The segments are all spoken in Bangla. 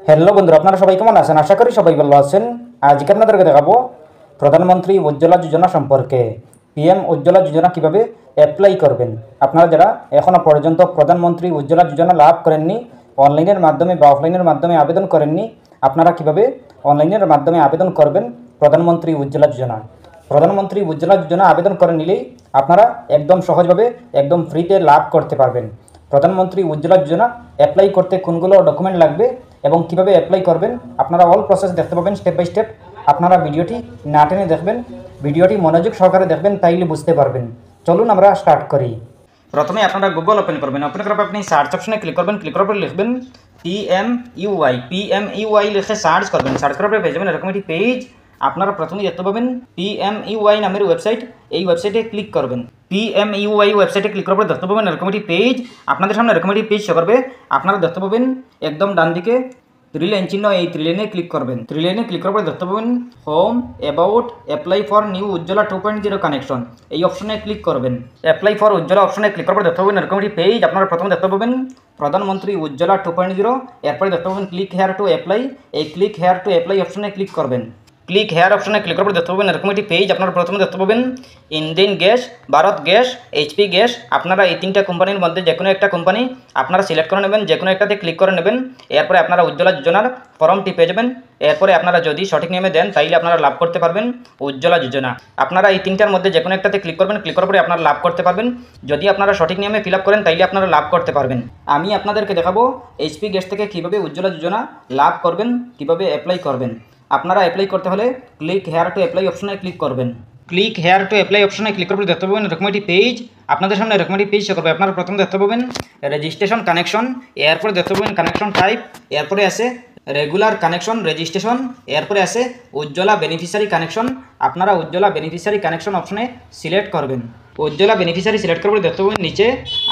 হ্যালো বন্ধুরা, আপনারা সবাই কেমন আছেন? আশা করি সবাই ভালো আছেন। আজকে আপনাদেরকে দেখাবো প্রধানমন্ত্রী উজ্জ্বলা যোজনা সম্পর্কে। পিএম উজ্জ্বলা যোজনা কিভাবে অ্যাপ্লাই করবেন। আপনারা যারা এখনও পর্যন্ত প্রধানমন্ত্রী উজ্জ্বলা যোজনা লাভ করেননি, অনলাইনের মাধ্যমে বা অফলাইনের মাধ্যমে আবেদন করেননি, আপনারা কিভাবে অনলাইনের মাধ্যমে আবেদন করবেন প্রধানমন্ত্রী উজ্জ্বলা যোজনা। প্রধানমন্ত্রী উজ্জ্বলা যোজনা আবেদন করে নিলেই আপনারা একদম সহজভাবে একদম ফ্রিতে লাভ করতে পারবেন। প্রধানমন্ত্রী উজ্জ্বলা যোজনা অ্যাপ্লাই করতে কোনগুলো ডকুমেন্ট লাগবে এবং কিভাবে অ্যাপ্লাই করবেন আপনারা অল প্রসেস দেখতে পাবেন স্টেপ বাই স্টেপ। আপনারা ভিডিওটি না টেনে দেখবেন, ভিডিওটি মনোযোগ সহকারে দেখবেন, তাইলে বুঝতে পারবেন। চলুন আমরা স্টার্ট করি। প্রথমে আপনারা গুগল ওপেন করবেন। ওপেন করার পর আপনি সার্চ অপশনে ক্লিক করবেন। ক্লিক করার পর লিখবেন PMUY লিখে সার্চ করবেন। সার্চ করার পর পেয়ে যাবেন এরকম একটি পেজ। আপনারা প্রথমে দেখতে পাবেন PMUY নামের ওয়েবসাইট। এই ওয়েবসাইটে ক্লিক করবেন। PMUY ওয়েবসাইটে ক্লিক করার পর দেখতে পাবেন এরকম একটি পেজ। আপনাদের সামনে এরকম একটি পেজ শো করবে। আপনারা দেখতে পাবেন একদম ডান দিকে থ্রি লাইন চিহ্ন, এই থ্রি লাইনে ক্লিক করবেন। থ্রি লাইনে ক্লিক করার পর দেখতে পাবেন home, about, apply for new Ujjwala 2.0 connection, এই অপশনে ক্লিক করবেন। অ্যাপ্লাই ফর উজ্জ্বলা অপশনে ক্লিক করার পর দেখতে পাবেন এরকম একটি পেজ। আপনারা প্রথমে দেখতে পাবেন প্রধানমন্ত্রী উজ্জ্বলা 2.0, এরপরে দেখতে পাবেন ক্লিক হেয়ার টু অ্যাপ্লাই। এই ক্লিক হেয়ার টু অ্যাপ্লাই অপশনে ক্লিক করবেন। ক্লিক হেয়ার অপশনে ক্লিক করার পর দেখতে পাবেন এরকম একটি পেজ। আপনারা প্রথমে দেখতে পাবেন Indian gas, Bharat gas, HP gas. আপনারা এই তিনটা কোম্পানির মধ্যে যে কোনো একটা কোম্পানি আপনারা সিলেক্ট করে নেবেন, যে কোনো একটাতে ক্লিক করে নেবেন। এরপরে আপনারা উজ্জ্বলা যোজনার ফর্মটি পেয়ে যাবেন। এরপরে আপনারা যদি সঠিক নিয়মে দেন তাইলে আপনারা লাভ করতে পারবেন উজ্জ্বলা যোজনা। আপনারা এই তিনটার মধ্যে যে কোনো একটাতে ক্লিক করবেন। ক্লিক করার পরে আপনারা লাভ করতে পারবেন। যদি আপনারা সঠিক নিয়মে ফিল আপ করেন তাইলে আপনারা লাভ করতে পারবেন। আমি আপনাদেরকে দেখাবো এইচপি গ্যাস থেকে কীভাবে উজ্জ্বলা যোজনা লাভ করবেন, কীভাবে অ্যাপ্লাই করবেন। আপনারা অ্যাপ্লাই করতে হলে ক্লিক হেয়ার টু অ্যাপ্লাই অপশনে ক্লিক করবেন। ক্লিক হেয়ার টু অ্যাপ্লাই অপশনে ক্লিক করলে দেখতে পাবেন এরকম একটি পেজ। আপনাদের সামনে এরকম একটি পেজ শো করবে। আপনারা প্রথমে দেখতে পাবেন রেজিস্ট্রেশন কানেকশন, এরপরে দেখতে পাবেন কানেকশন টাইপ, এরপরে আছে রেগুলার কানেকশন রেজিস্ট্রেশন, এরপরে আছে উজ্জ্বলা বেনিফিশিয়ারি কানেকশন। আপনারা উজ্জ্বলা বেনিফিশিয়ারি কানেকশন অপশনে সিলেক্ট করবেন। উজ্জ্বলা বেনিফিশিয়ারি সিলেক্ট করলে দেখতে পাবেন নিচে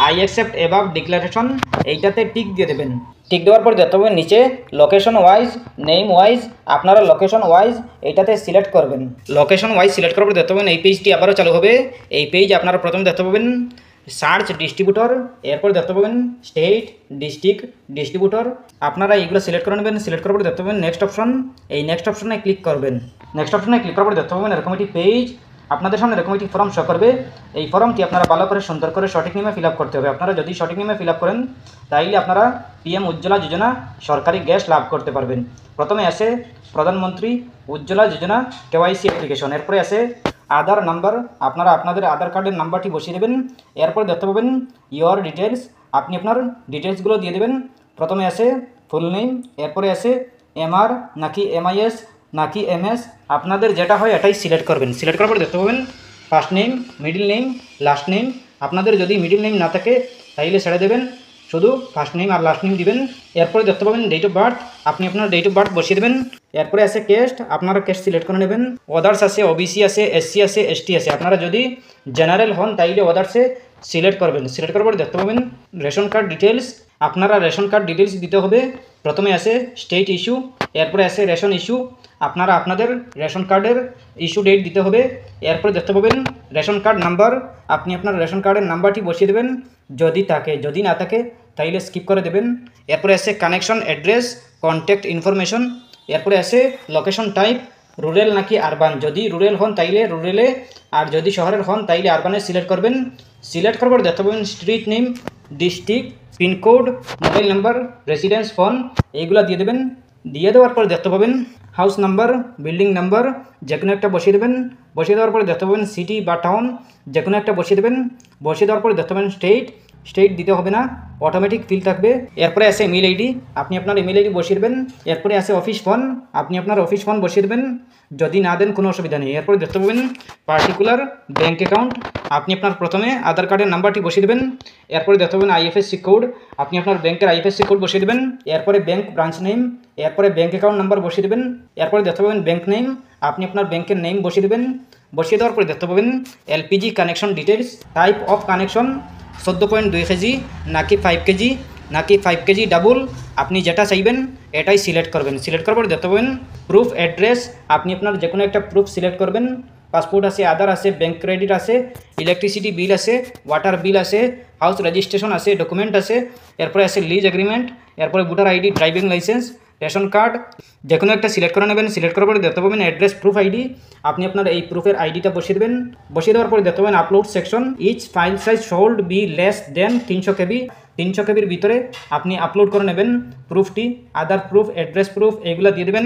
আই অ্যাকসেপ্ট অ্যাবাভ ডিক্লারেশন, এইটাতে টিক দিয়ে দেবেন। টিক দেওয়ার পর দেখতে পাবেন নিচে লোকেশন ওয়াইজ, নেম ওয়াইজ, আপনারা লোকেশন ওয়াইজ এইটাতে সিলেক্ট করবেন। লোকেশন ওয়াইজ সিলেক্ট করার পর দেখতে পাবেন এই পেজটি আবারও চালু হবে। এই পেজ আপনারা প্রথমে দেখতে পাবেন সার্চ ডিস্ট্রিবিউটর, এরপর দেখতে পাবেন স্টেট, ডিস্ট্রিক্ট, ডিস্ট্রিবিউটর। আপনারা এইগুলো সিলেক্ট করে নেবেন। সিলেক্ট করার পর দেখতে পাবেন নেক্সট অপশন, এই নেক্সট অপশনে ক্লিক করবেন। নেক্সট অপশনে ক্লিক করার পর দেখতে পাবেন এরকম একটি পেজ। আপনাদের সামনে এরকম একটি ফর্ম শো করবে। এই ফর্মটি আপনারা ভালো করে সুন্দর করে সঠিক নিয়মে ফিল আপ করতে হবে। আপনারা যদি সঠিক নিয়মে ফিল আপ করেন তাইলে আপনারা পিএম উজ্জ্বলা যোজনা সরকারি গ্যাস লাভ করতে পারবেন। প্রথমে আসে প্রধানমন্ত্রী উজ্জ্বলা যোজনা কেওয়াইসি অ্যাপ্লিকেশন, এরপরে আসে আধার নাম্বার। আপনারা আপনাদের আধার কার্ডের নাম্বারটি বসিয়ে দেবেন। এরপরে দেখতে পাবেন ইয়োর ডিটেলস, আপনি আপনার ডিটেলসগুলো দিয়ে দেবেন। প্রথমে আসে ফুল নেম, এরপরে আসে এমআর নাকি এমআইএস নাকি এমএস, আপনাদের যেটা হয় এটাই সিলেক্ট করবেন। সিলেক্ট করার পর দেখতে পাবেন first name, middle name, last name. আপনাদের যদি মিডিল নেম না থাকে তাইলে ছেড়ে দেবেন, শুধু ফার্স্ট নেম আর লাস্ট নেম দিবেন। এরপরে দেখতে পাবেন ডেট অফ বার্থ, আপনি আপনার ডেট অফ বার্থ বসিয়ে দেবেন। এরপরে আছে কেস্ট, আপনারা কেস্ট সিলেক্ট করে নেবেন। অদার্স আছে, ওবিসি আছে, এসসি আছে, এসটি আছে। আপনারা যদি জেনারেল হন তাইলে অদার্সে সিলেক্ট করবেন। সিলেক্ট করার পর দেখতে পাবেন রেশন কার্ড ডিটেলস, আপনারা রেশন কার্ড ডিটেলস দিতে হবে। প্রথমে আছে স্টেট ইস্যু, এরপরে আছে রেশন ইস্যু। আপনারা আপনাদের রেশন কার্ডের ইস্যু ডেট দিতে হবে। এরপরে দেখতে পাবেন রেশন কার্ড নাম্বার, আপনি আপনার রেশন কার্ডের নাম্বারটি বসিয়ে দেবেন যদি থাকে, যদি না থাকে তাইলে স্কিপ করে দেবেন। এরপরে আছে কানেকশন অ্যাড্রেস, কন্ট্যাক্ট ইনফরমেশন। এরপরে আছে লোকেশন টাইপ, রুরাল নাকি আরবান। যদি রুরাল হন তাইলে রুরালে, আর যদি শহরের হন তাইলে আরবানে সিলেক্ট করবেন। সিলেক্ট করার পর দেখতে পাবেন street name, district, pin code, mobile number, residence phone, এইগুলো দিয়ে দেবেন। দিয়ে দেওয়ার পর দেখতে পাবেন হাউস নাম্বার, বিল্ডিং নাম্বার, যে কোনো একটা বসিয়ে দেবেন। বসিয়ে দেওয়ার পরে দেখতে পাবেন সিটি বা টাউন, যে কোনো একটা বসিয়ে দেবেন। বসিয়ে দেওয়ার পরে দেখতে পাবেন স্টেট, স্টেট দিতে হবে না, অটোমেটিক ফিল থাকবে। এরপরে আছে ইমেল আইডি, আপনি আপনার ইমেল আইডি বসিয়ে দেবেন। এরপরে আছে অফিস ফোন, আপনি আপনার অফিস ফোন বসিয়ে দেবেন। যদি না দেন কোনো অসুবিধা নেই। এরপরে দেখতে পাবেন পার্টিকুলার ব্যাঙ্ক অ্যাকাউন্ট, আপনি আপনার প্রথমে আধার কার্ডের নাম্বারটি বসিয়ে দেবেন। এরপরে দেখতে পাবেন আইএফএসসি কোড, আপনি আপনার ব্যাংকের আইএফএসসি কোড বসিয়ে দেবেন। এরপরে ব্যাঙ্ক ব্রাঞ্চ নেম, এরপরে ব্যাঙ্ক অ্যাকাউন্ট নাম্বার বসিয়ে দেবেন। এরপরে দেখতে পাবেন ব্যাঙ্ক নেম, আপনি আপনার ব্যাংকের নেম বসিয়ে দেবেন। বসিয়ে দেওয়ার পরে দেখতে পাবেন LPG connection details, type of connection 14.2 KG নাকি 5 কেজি নাকি 5 কেজি ডাবল, আপনি যেটা চাইবেন এটাই সিলেক্ট করবেন। সিলেক্ট করার পর দেখতে পাবেন প্রুফ অ্যাড্রেস, আপনি আপনার যে কোনো একটা প্রুফ সিলেক্ট করবেন। পাসপোর্ট আছে, আধার আছে, ব্যাঙ্ক ক্রেডিট আছে, ইলেকট্রিসিটি বিল আছে, ওয়াটার বিল আছে, হাউস রেজিস্ট্রেশন আছে, ডকুমেন্ট আছে, এরপরে আছে লিজ এগ্রিমেন্ট, এরপরে voter ID, driving licence, ration card যে কোনো একটা সিলেক্ট করে নেবেন। সিলেক্ট করার পরে দেখতে পাবেন অ্যাড্রেস প্রুফ আইডি। আপনি আপনার এই প্রুফের আইডিটা বসিয়ে দেবেন। বসিয়ে দেওয়ার পরে দেখতে পাবেন upload section, each file size should be less than 300 KB। 300 KBর ভিতরে আপনি আপলোড করে নেবেন প্রুফটি। আদার প্রুফ, অ্যাড্রেস প্রুফ এগুলো দিয়ে দেবেন।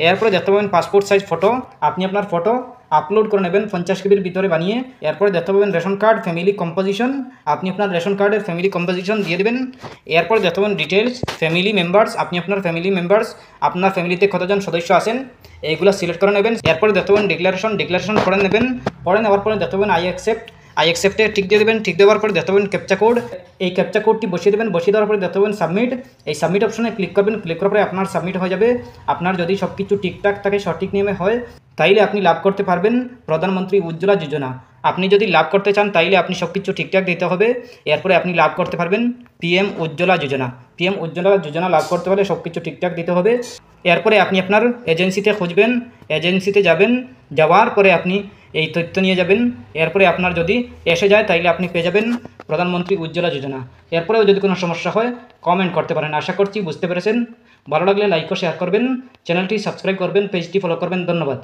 এরপরে দেখতে পাবেন পাসপোর্ট সাইজ ফটো, আপনি আপনার ফটো আপলোড করে নেবেন 50 KBর ভিতরে বানিয়ে। এরপরে দেখতে পাবেন রেশন কার্ড ফ্যামিলি কম্পোজিশন, আপনি আপনার রেশন কার্ডের ফ্যামিলি কম্পোজিশন দিয়ে দেবেন। এরপর দেখতে পাবেন ডিটেলস, ফ্যামিলি মেম্বার্স, আপনি আপনার ফ্যামিলি মেম্বার্স, আপনার ফ্যামিলিতে কতজন সদস্য আছেন এইগুলো সিলেক্ট করে নেবেন। এরপরে দেখতে পাবেন ডিক্লারেশন করে নেবেন। পরে নেওয়ার পরে দেখতে পাবেন আই অ্যাকসেপ্টে টিক দিয়ে দেবেন। টিক দেওয়ার পরে দেখতে পাবেন ক্যাপচা কোড, এই ক্যাপচা কোডটি বসিয়ে দেবেন। বসিয়ে দেওয়ার পরে দেখতে পাবেন সাবমিট, এই সাবমিট অপশনে ক্লিক করবেন। ক্লিক করার পরে আপনার সাবমিট হয়ে যাবে। আপনার যদি সব কিছু ঠিকঠাক থাকে, সঠিক নিয়মে হয়, তাইলে আপনি লাভ করতে পারবেন প্রধানমন্ত্রী উজ্জ্বলা যোজনা। আপনি যদি লাভ করতে চান তাইলে আপনি সব কিছু ঠিকঠাক দিতে হবে। এরপরে আপনি লাভ করতে পারবেন PM উজ্জ্বলা যোজনা। PM উজ্জ্বলা যোজনা লাভ করতে হলে সব কিছু ঠিকঠাক দিতে হবে। এরপরে আপনি আপনার এজেন্সিতে খুঁজবেন, এজেন্সিতে যাবেন। যাওয়ার পরে আপনি এই তথ্য নিয়ে যাবেন। এরপরে আপনার যদি এসে যায় তাইলে আপনি পেয়ে যাবেন প্রধানমন্ত্রী উজ্জ্বলা যোজনা। এরপরেও যদি কোনো সমস্যা হয় কমেন্ট করতে পারেন। আশা করছি বুঝতে পেরেছেন। ভালো লাগলে লাইক ও শেয়ার করবেন, চ্যানেলটি সাবস্ক্রাইব করবেন, পেজটি ফলো করবেন। ধন্যবাদ।